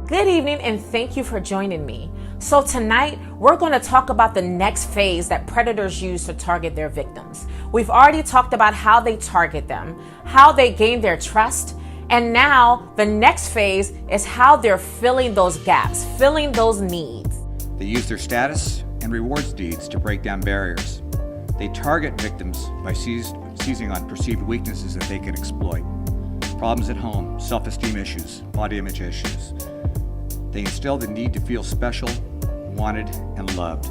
Good evening and thank you for joining me. So tonight, we're going to talk about the next phase that predators use to target their victims. We've already talked about how they target them, how they gain their trust, and now the next phase is how they're filling those gaps, filling those needs. They use their status and rewards deeds to break down barriers. They target victims by seizing on perceived weaknesses that they can exploit. Problems at home, self-esteem issues, body image issues. They instill the need to feel special, wanted, and loved.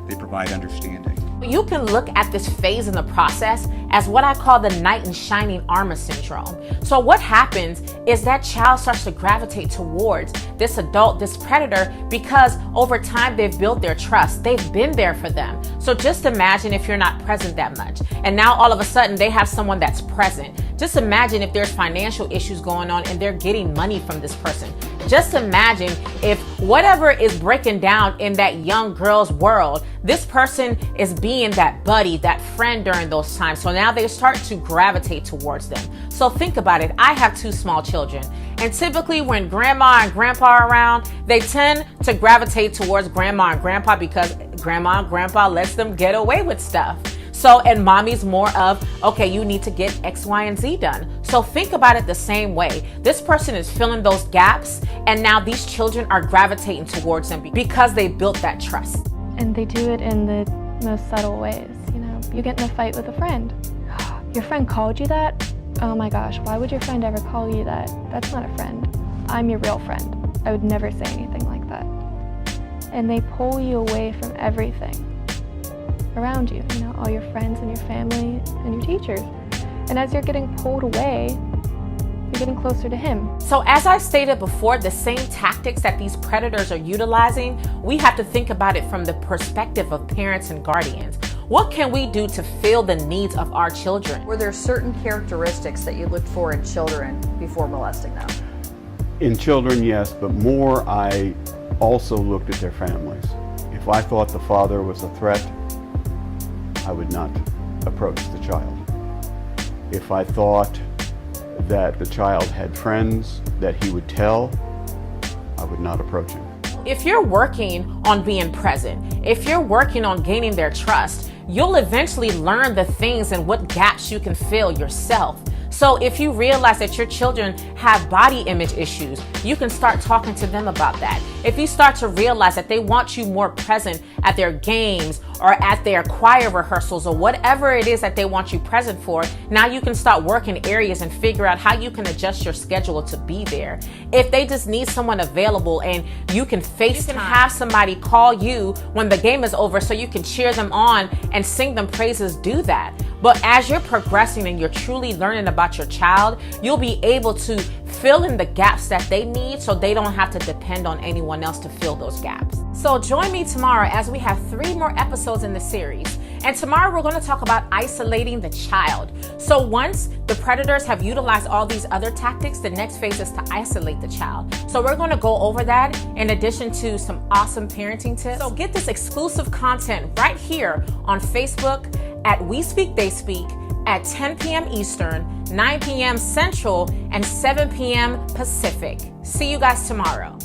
They provide understanding. You can look at this phase in the process as what I call the knight in shining armor syndrome. So what happens is that child starts to gravitate towards this adult, this predator, because over time they've built their trust. They've been there for them. So just imagine if you're not present that much. And now all of a sudden they have someone that's present. Just imagine if there's financial issues going on and they're getting money from this person. Just imagine if whatever is breaking down in that young girl's world, this person is being that buddy, that friend during those times. So now they start to gravitate towards them. So think about it. I have 2 small children. And typically when grandma and grandpa are around, they tend to gravitate towards grandma and grandpa because grandma and grandpa lets them get away with stuff. So, and mommy's more of, okay, you need to get X, Y, and Z done. So think about it the same way. This person is filling those gaps, and now these children are gravitating towards them because they built that trust. And they do it in the most subtle ways. You know, you get in a fight with a friend. Your friend called you that? Oh my gosh, why would your friend ever call you that? That's not a friend. I'm your real friend. I would never say anything like that. And they pull you away from everything around you, all your friends and your family and your teachers. And as you're getting pulled away, you're getting closer to him. So as I stated before, the same tactics that these predators are utilizing, we have to think about it from the perspective of parents and guardians. What can we do to fill the needs of our children? Were there certain characteristics that you looked for in children before molesting them? In children, yes, but more I also looked at their families. If I thought the father was a threat, I would not approach the child. If I thought that the child had friends that he would tell, I would not approach him. If you're working on being present, if you're working on gaining their trust, you'll eventually learn the things and what gaps you can fill yourself. So if you realize that your children have body image issues, you can start talking to them about that. If you start to realize that they want you more present at their games or at their choir rehearsals or whatever it is that they want you present for, now you can start working areas and figure out how you can adjust your schedule to be there. If they just need someone available and you can FaceTime, have somebody call you when the game is over so you can cheer them on and sing them praises, do that. But as you're progressing and you're truly learning about your child, you'll be able to fill in the gaps that they need so they don't have to depend on anyone else to fill those gaps. So join me tomorrow as we have 3 more episodes in the series. And tomorrow we're going to talk about isolating the child. So once the predators have utilized all these other tactics, the next phase is to isolate the child. So we're going to go over that in addition to some awesome parenting tips. So get this exclusive content right here on Facebook at We Speak, They Speak at 10 p.m. Eastern, 9 p.m. Central, and 7 p.m. Pacific. See you guys tomorrow.